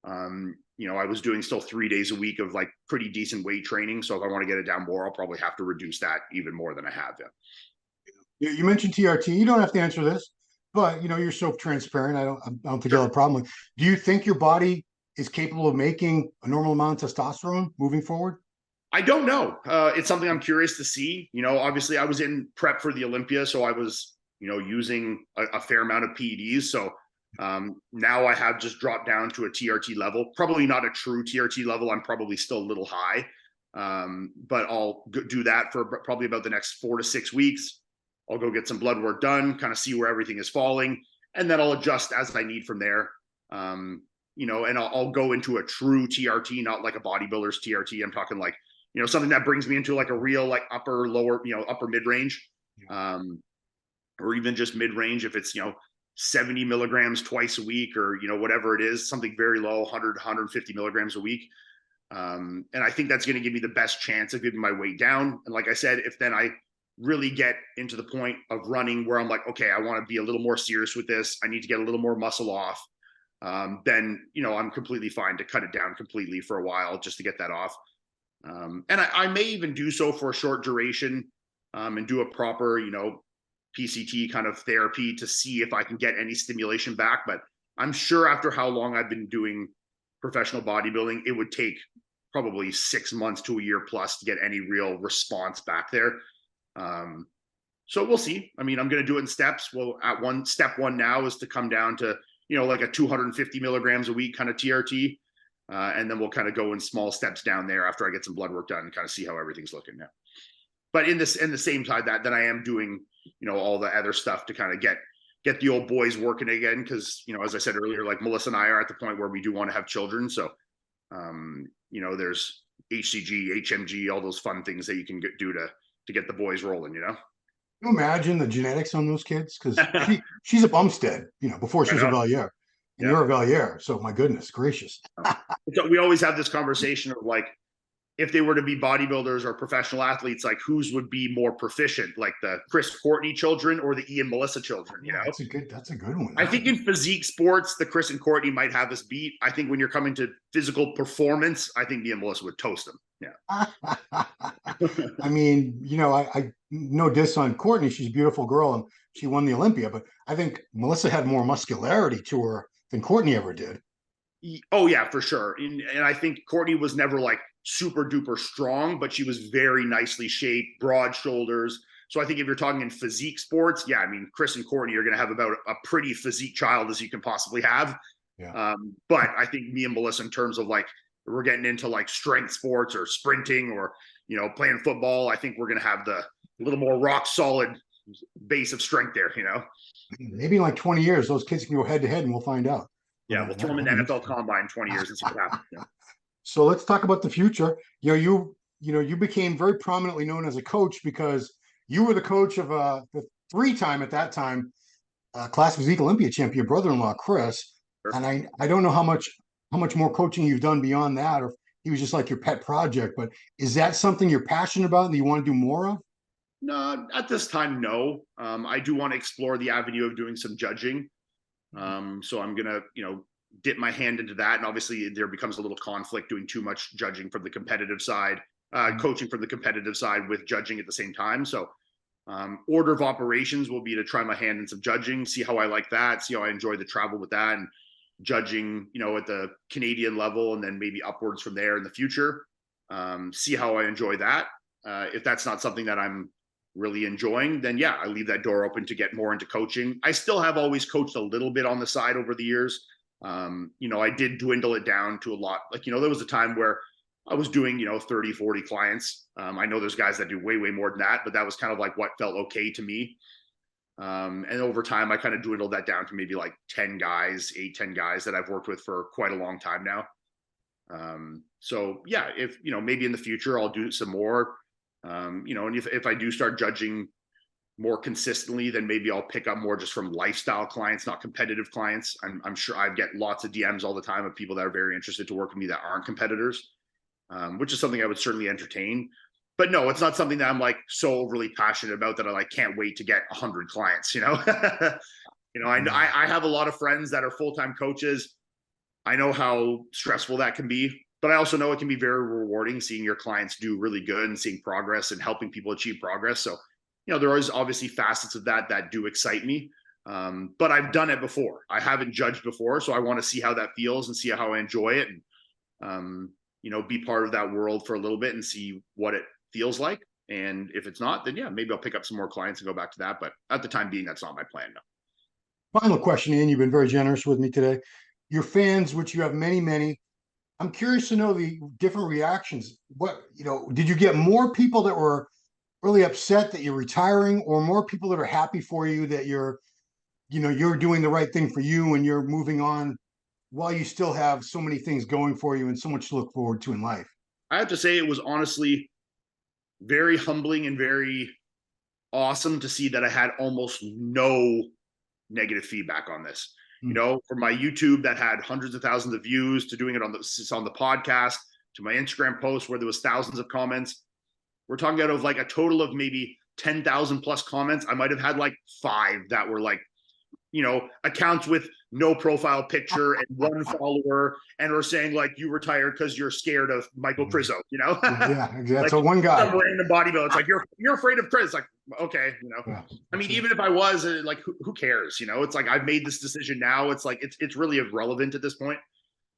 B: I was doing still 3 days a week of like pretty decent weight training. So if I want to get it down more, I'll probably have to reduce that even more than I have.
A: Yeah. You mentioned TRT. You don't have to answer this, but you're so transparent. I don't think I'll have a problem with. Do you think your body is capable of making a normal amount of testosterone moving forward?
B: I don't know. It's something I'm curious to see. Obviously I was in prep for the Olympia, so I was, using a fair amount of PEDs. So now I have just dropped down to a TRT level, probably not a true TRT level. I'm probably still a little high, but I'll do that for probably about the next 4 to 6 weeks. I'll go get some blood work done, kind of see where everything is falling, and then I'll adjust as I need from there. And I'll go into a true TRT, not like a bodybuilder's TRT. I'm talking like, something that brings me into like a real, like upper, lower, upper mid range, or even just mid range. If it's, 70 milligrams twice a week, or, whatever it is, something very low, 100, 150 milligrams a week. And I think that's going to give me the best chance of getting my weight down. And like I said, if then I really get into the point of running where I'm like, okay, I want to be a little more serious with this. I need to get a little more muscle off. Then, I'm completely fine to cut it down completely for a while just to get that off. And I may even do so for a short duration, and do a proper, PCT kind of therapy to see if I can get any stimulation back. But I'm sure after how long I've been doing professional bodybuilding, it would take probably 6 months to a year plus to get any real response back there. So we'll see. I mean, I'm going to do it in steps. Well, step one now is to come down to, like a 250 milligrams a week kind of TRT. And then we'll kind of go in small steps down there after I get some blood work done and kind of see how everything's looking now. But in the same time that I am doing, all the other stuff to kind of get the old boys working again. Because, as I said earlier, like Melissa and I are at the point where we do want to have children. So, there's HCG, HMG, all those fun things that you can do to get the boys rolling,
A: Can you imagine the genetics on those kids? Because she's a Bumstead, before she was a Valliere. And you're a Valliere. So my goodness gracious.
B: So we always have this conversation of like, if they were to be bodybuilders or professional athletes, like whose would be more proficient, like the Chris Courtney children or the Ian Melissa children,
A: That's a good one.
B: I think in physique sports, the Chris and Courtney might have us beat. I think when you're coming to physical performance, I think Ian Melissa would toast them. Yeah.
A: I mean, I no diss on Courtney. She's a beautiful girl and she won the Olympia, but I think Melissa had more muscularity to her than Courtney ever did.
B: Oh yeah, for sure. And I think Courtney was never like super duper strong, but she was very nicely shaped, broad shoulders. So I think if you're talking in physique sports, I mean, Chris and Courtney are going to have about a pretty physique child as you can possibly have.
A: Yeah.
B: But I think me and Melissa, in terms of like, we're getting into like strength sports or sprinting or, playing football, I think we're going to have the little more rock solid base of strength there,
A: Maybe in like 20 years, those kids can go head to head and we'll find out.
B: Yeah, we'll throw them in the NFL combine in 20 years and see what happens.
A: So let's talk about the future. You became very prominently known as a coach because you were the coach of the 3-time at that time class physique Olympia champion brother-in-law Chris. Sure. And I don't know how much more coaching you've done beyond that, or he was just like your pet project. But is that something you're passionate about and you want to do more of?
B: No, at this time, no. I do want to explore the avenue of doing some judging. So I'm gonna, dip my hand into that. And obviously there becomes a little conflict doing too much judging from the competitive side, coaching from the competitive side with judging at the same time. So order of operations will be to try my hand in some judging, see how I like that, see how I enjoy the travel with that, and judging, at the Canadian level, and then maybe upwards from there in the future. See how I enjoy that. If that's not something that I'm really enjoying, then I leave that door open to get more into coaching. I still have always coached a little bit on the side over the years. I did dwindle it down to a lot. Like, there was a time where I was doing, 30, 40 clients. I know there's guys that do way, way more than that, but that was kind of like what felt okay to me. And over time, I kind of dwindled that down to maybe like 10 guys that I've worked with for quite a long time now. So if, maybe in the future I'll do some more, and if I do start judging more consistently, then maybe I'll pick up more just from lifestyle clients, not competitive clients. I'm sure I get lots of DMs all the time of people that are very interested to work with me that aren't competitors, which is something I would certainly entertain. But no, it's not something that I'm like so overly passionate about that I like can't wait to get 100 clients. I have a lot of friends that are full-time coaches. I know how stressful that can be, but I also know it can be very rewarding seeing your clients do really good and seeing progress and helping people achieve progress. So, there is obviously facets of that do excite me. But I've done it before. I haven't judged before. So I want to see how that feels and see how I enjoy it, and, be part of that world for a little bit and see what it feels like. And if it's not, then maybe I'll pick up some more clients and go back to that. But at the time being, that's not my plan. No.
A: Final question, Ian, you've been very generous with me today. Your fans, which you have many, many, I'm curious to know the different reactions. Did you get more people that were really upset that you're retiring, or more people that are happy for you that you're doing the right thing for you and you're moving on while you still have so many things going for you and so much to look forward to in life?
B: I have to say it was honestly very humbling and very awesome to see that I had almost no negative feedback on this. From my YouTube that had hundreds of thousands of views, to doing it on the podcast, to my Instagram post where there was thousands of comments. We're talking out of like a total of maybe 10,000 plus comments, I might have had like 5 that were like, you know, accounts with no profile picture and 1 follower, and are saying like, you retired because you're scared of Michael Krizo, you know?
A: Yeah, exactly.
B: Like
A: So one guy,
B: some random bodybuilder, it's like, you're afraid of Chris. Like, okay, you know.
A: yeah,
B: I mean, even if I was, like, who cares? You know, it's like, I've made this decision now. It's like, it's really irrelevant at this point.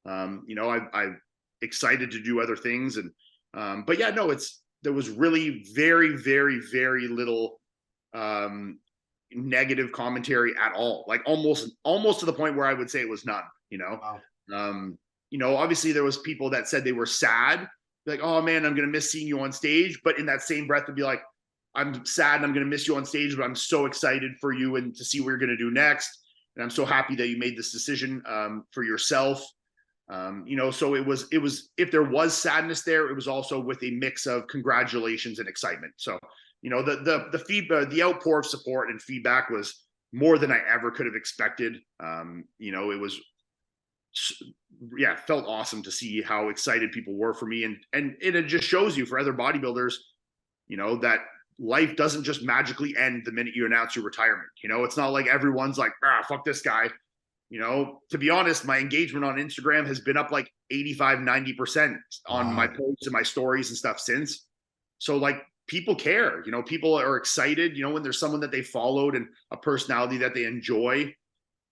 B: You know, I'm excited to do other things, and but yeah, no, there was really very, very, very little negative commentary at all. Like almost to the point where I would say it was none. You know,
A: wow.
B: you know, obviously there was people that said they were sad, like, oh man, I'm gonna miss seeing you on stage, but in that same breath, would be like, I'm sad and I'm gonna miss you on stage, but I'm so excited for you and to see what you're gonna do next, and I'm so happy that you made this decision for yourself. You know, so it was, if there was sadness there, it was also with a mix of congratulations and excitement. So, you know, the feedback, the outpour of support and feedback was more than I ever could have expected. You know, it was, yeah, felt awesome to see how excited people were for me. And it just shows you, for other bodybuilders, you know, that life doesn't just magically end the minute you announce your retirement. You know, it's not like everyone's like, fuck this guy. You know, to be honest, my engagement on Instagram has been up like 85-90% on my posts and my stories and stuff since. So like, people care, you know, people are excited, you know, when there's someone that they followed and a personality that they enjoy,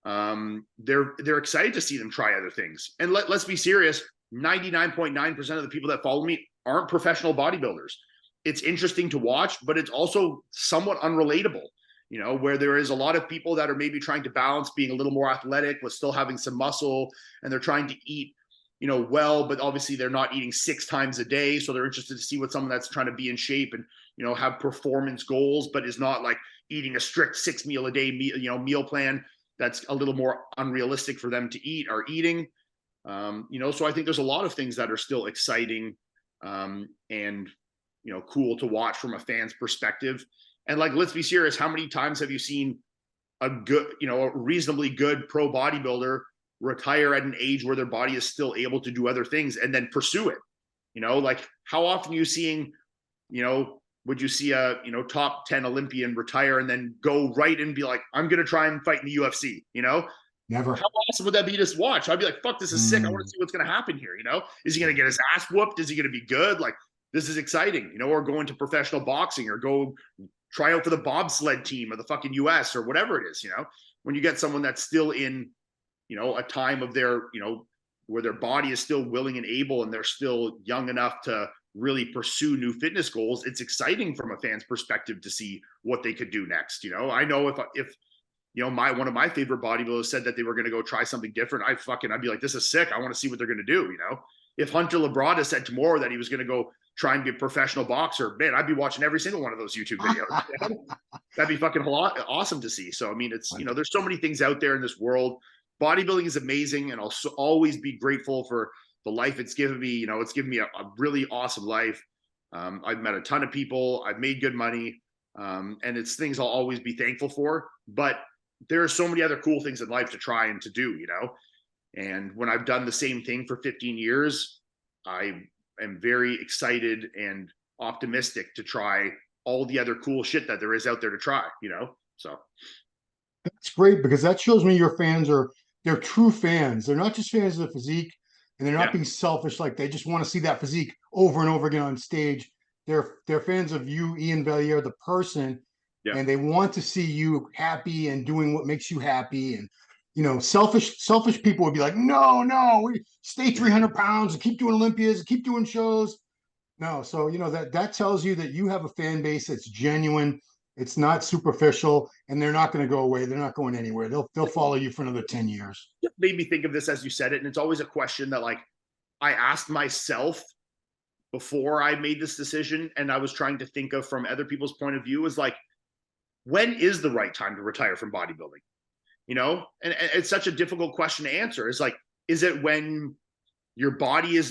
B: they're excited to see them try other things. And let's be serious, 99.9% of the people that follow me aren't professional bodybuilders. It's interesting to watch, but it's also somewhat unrelatable. You know, where there is a lot of people that are maybe trying to balance being a little more athletic with still having some muscle, and they're trying to eat, you know, well, but obviously they're not eating 6 times a day. So they're interested to see what someone that's trying to be in shape and, you know, have performance goals, but is not like eating a strict 6 meal a day, meal plan that's a little more unrealistic for them to eat, are eating. You know, so I think there's a lot of things that are still exciting and, you know, cool to watch from a fan's perspective. And like, let's be serious, how many times have you seen a good, you know, a reasonably good pro bodybuilder retire at an age where their body is still able to do other things and then pursue it? You know, like, how often are you seeing, you know, would you see a, you know, top 10 Olympian retire and then go right and be like, I'm going to try and fight in the UFC, you know?
A: Never.
B: How awesome would that be to watch? I'd be like, fuck, this is sick. I want to see what's going to happen here. You know, is he going to get his ass whooped? Is he going to be good? Like, this is exciting, you know, or go into professional boxing or go try out for the bobsled team of the fucking US or whatever it is. You know, when you get someone that's still in, you know, a time of their, you know, where their body is still willing and able and they're still young enough to really pursue new fitness goals, it's exciting from a fan's perspective to see what they could do next. You know, I know if you know, one of my favorite bodybuilders said that they were going to go try something different, I'd be like, this is sick. I want to see what they're going to do. You know, if Hunter Labrada said tomorrow that he was going to go try and be a professional boxer, man, I'd be watching every single one of those YouTube videos. You know? That'd be fucking awesome to see. So, I mean, it's, you know, there's so many things out there in this world. Bodybuilding is amazing, and I'll always be grateful for the life it's given me. You know, it's given me a really awesome life. I've met a ton of people. I've made good money. And it's things I'll always be thankful for. But there are so many other cool things in life to try and to do, you know? And when I've done the same thing for 15 years, I am very excited and optimistic to try all the other cool shit that there is out there to try, you know? So
A: That's great, because that shows me your fans they're true fans. They're not just fans of the physique, and they're not being selfish, like they just want to see that physique over and over again on stage. They're fans of you, Iain Valliere, the person, and they want to see you happy and doing what makes you happy. And, you know, selfish people would be like, no, we stay 300 pounds and keep doing Olympias and keep doing shows. No, so, you know, that tells you that you have a fan base that's genuine. It's not superficial, and they're not going to go away. They're not going anywhere. They'll follow you for another 10 years.
B: It made me think of this as you said it. And it's always a question that, like, I asked myself before I made this decision, and I was trying to think of from other people's point of view, is like, when is the right time to retire from bodybuilding? You know, and it's such a difficult question to answer. It's like, is it when your body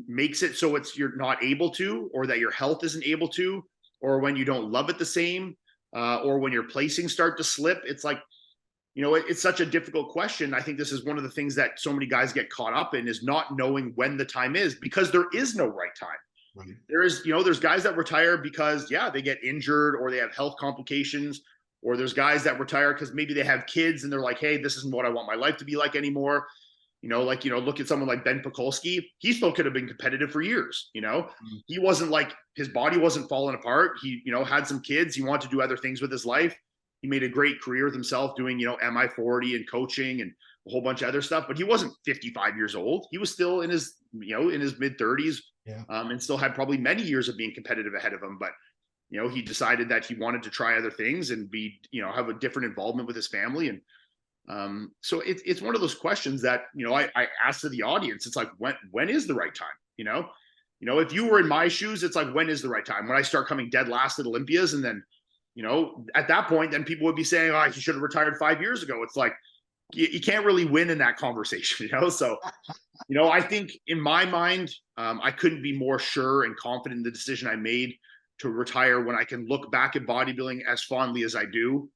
B: makes it so you're not able to, or that your health isn't able to, or when you don't love it the same, or when your placings start to slip? It's like, you know, it's such a difficult question. I think this is one of the things that so many guys get caught up in, is not knowing when the time is, because there is no right time.
A: Right.
B: There's guys that retire because, yeah, they get injured or they have health complications, or there's guys that retire because maybe they have kids and they're like, hey, this isn't what I want my life to be like anymore. Look at someone like Ben Pakulski. He still could have been competitive for years. He wasn't like, his body wasn't falling apart. He, had some kids. He wanted to do other things with his life. He made a great career with himself doing, MI40 and coaching and a whole bunch of other stuff, but he wasn't 55 years old. He was still in his, in his mid 30s,
A: Yeah.
B: And still had probably many years of being competitive ahead of him. But, he decided that he wanted to try other things and be, have a different involvement with his family. And so it's one of those questions that, I ask to the audience. It's like, when is the right time? If you were in my shoes, it's like, when is the right time? When I start coming dead last at Olympias, and then, at that point, then people would be saying, oh, he should have retired 5 years ago. It's like, you can't really win in that conversation, So, I think in my mind, I couldn't be more sure and confident in the decision I made to retire when I can look back at bodybuilding as fondly as I do,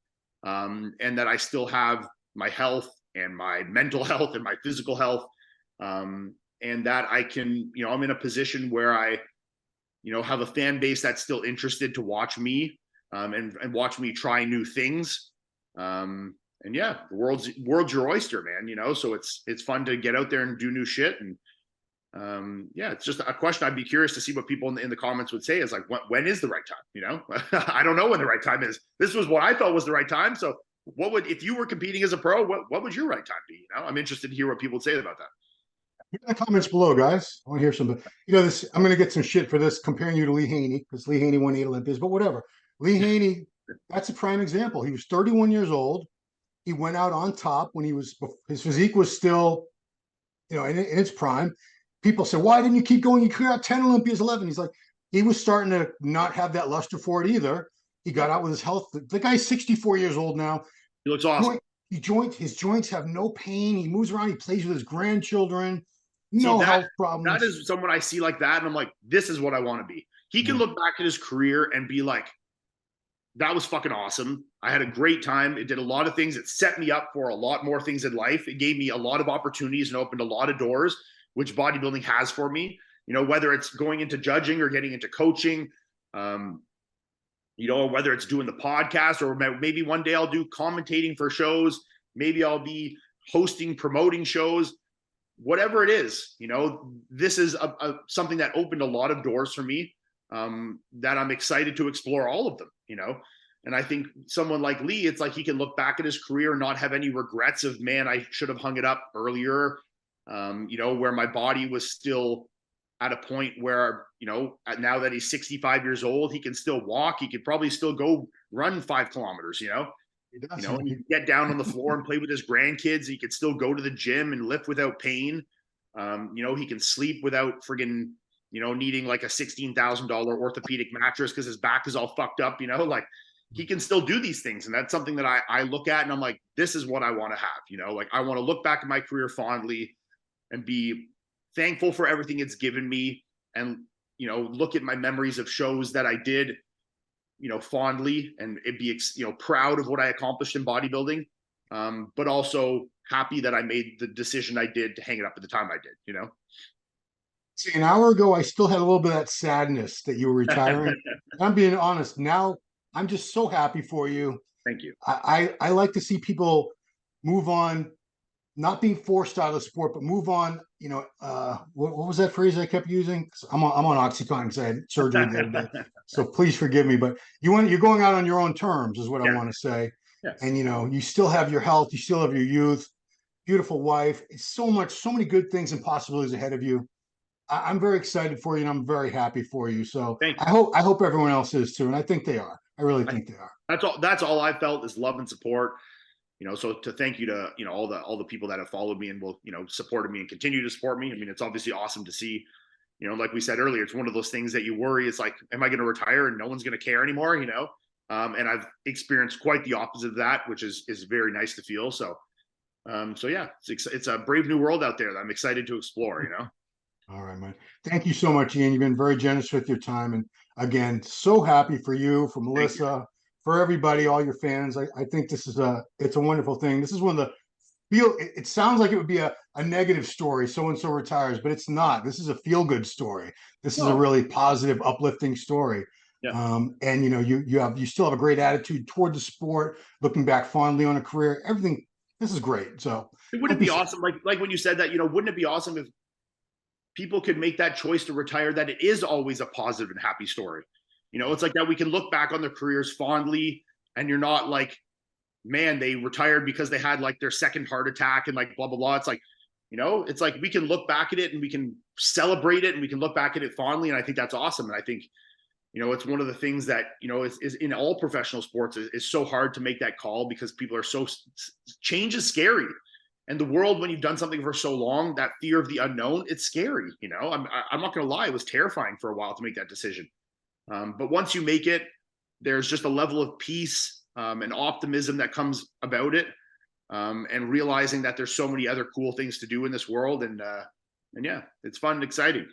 B: and that I still have my health and my mental health and my physical health, and that I can, I'm in a position where I, have a fan base that's still interested to watch me, and watch me try new things. And yeah, the world's your oyster, man. So it's fun to get out there and do new shit. And yeah, it's just a question. I'd be curious to see what people in the comments would say is like, when is the right time? I don't know when the right time is. This was what I thought was the right time. So if you were competing as a pro, what would your right time be? I'm interested to hear what people would say about that.
A: In the comments below, guys. I want to hear some. This, I'm going to get some shit for this, comparing you to Lee Haney, because Lee Haney won 8 Olympias, but whatever. Lee Haney, that's a prime example. He was 31 years old. He went out on top when his physique was still, in its prime. People said, why didn't you keep going? You could have 10 Olympias, 11. He's like, he was starting to not have that luster for it either. He got out with his health. The guy's 64 years old now.
B: He looks awesome.
A: His joints have no pain. He moves around. He plays with his grandchildren. No health problems.
B: That is someone I see like that, and I'm like, this is what I want to be. He can look back at his career and be like, that was fucking awesome. I had a great time. It did a lot of things. It set me up for a lot more things in life. It gave me a lot of opportunities and opened a lot of doors, which bodybuilding has for me. Whether it's going into judging or getting into coaching, whether it's doing the podcast, or maybe one day I'll do commentating for shows. Maybe I'll be hosting, promoting shows, whatever it is. This is something that opened a lot of doors for me, that I'm excited to explore all of them, and I think someone like Lee, it's like he can look back at his career and not have any regrets of, man, I should have hung it up earlier, where my body was still at a point where, now that he's 65 years old, he can still walk. He could probably still go run 5 kilometers, and he get down on the floor and play with his grandkids. He could still go to the gym and lift without pain. He can sleep without friggin', needing like a $16,000 orthopedic mattress because his back is all fucked up, like he can still do these things. And that's something that I look at and I'm like, this is what I want to have, like I want to look back at my career fondly and be thankful for everything it's given me, and, look at my memories of shows that I did, fondly, and it'd be, proud of what I accomplished in bodybuilding. But also happy that I made the decision I did to hang it up at the time I did,
A: See, an hour ago, I still had a little bit of that sadness that you were retiring. I'm being honest. Now, I'm just so happy for you.
B: Thank you.
A: I like to see people move on, not being forced out of the sport, but move on. What was that phrase I kept using? I'm on Oxycontin because I had surgery the other day. So please forgive me, but you're going out on your own terms is what I want to say.
B: Yes.
A: And, you still have your health, you still have your youth, beautiful wife. It's so many good things and possibilities ahead of you. I'm very excited for you, and I'm very happy for you. So I hope everyone else is too. And I think they are. I really think they are.
B: That's all I felt is love and support. So to thank you to, all the people that have followed me and will, supported me and continue to support me. I mean, it's obviously awesome to see, like we said earlier, it's one of those things that you worry. It's like, am I going to retire and no one's going to care anymore? And I've experienced quite the opposite of that, which is very nice to feel. So yeah, it's a brave new world out there that I'm excited to explore,
A: All right, man. Thank you so much, Iain. You've been very generous with your time. And again, so happy for you, for Melissa, for everybody, all your fans. I think this is it's a wonderful thing. This is one of the it sounds like it would be a negative story. So and so retires, but it's not. This is a feel good story. This is a
B: No,
A: really positive, uplifting story.
B: yeah,
A: And you still have a great attitude toward the sport, looking back fondly on a career. Everything. This is great. So
B: it wouldn't
A: don't
B: it
A: be
B: be
A: sad.
B: awesome? Like when you said that, wouldn't it be awesome if people could make that choice to retire, that it is always a positive and happy story? It's like that we can look back on their careers fondly, and you're not like, man, they retired because they had like their second heart attack and like blah blah blah. It's like, it's like we can look back at it and we can celebrate it and we can look back at it fondly, and I think that's awesome. And I think it's one of the things that is in all professional sports is so hard to make that call, because people are so, change is scary. And the world, when you've done something for so long, that fear of the unknown, it's scary. I'm not going to lie, it was terrifying for a while to make that decision. But once you make it, there's just a level of peace and optimism that comes about it, and realizing that there's so many other cool things to do in this world, and yeah, it's fun and exciting.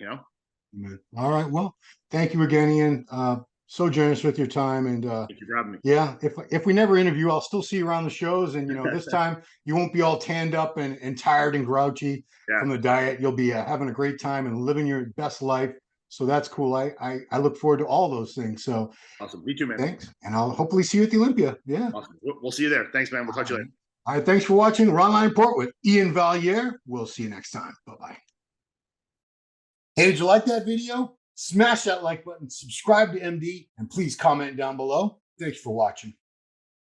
A: All right. Well, thank you again, Ian. So generous with your time, and
B: Thank you for having me.
A: yeah, if we never interview, I'll still see you around the shows, and this time you won't be all tanned up and tired and grouchy
B: Yeah,
A: from the diet. You'll be having a great time and living your best life. So that's cool. I look forward to all those things. So
B: awesome. Me too, man.
A: thanks, and I'll hopefully see you at the Olympia. Yeah.
B: Awesome. We'll see you there. Thanks, man. We'll
A: All
B: talk to you
A: right.
B: later.
A: All right. Thanks for watching Ronline Report with Iain Valliere. We'll see you next time. Bye bye. Hey, did you like that video? Smash that like button, subscribe to MD, and please comment down below. Thanks for watching.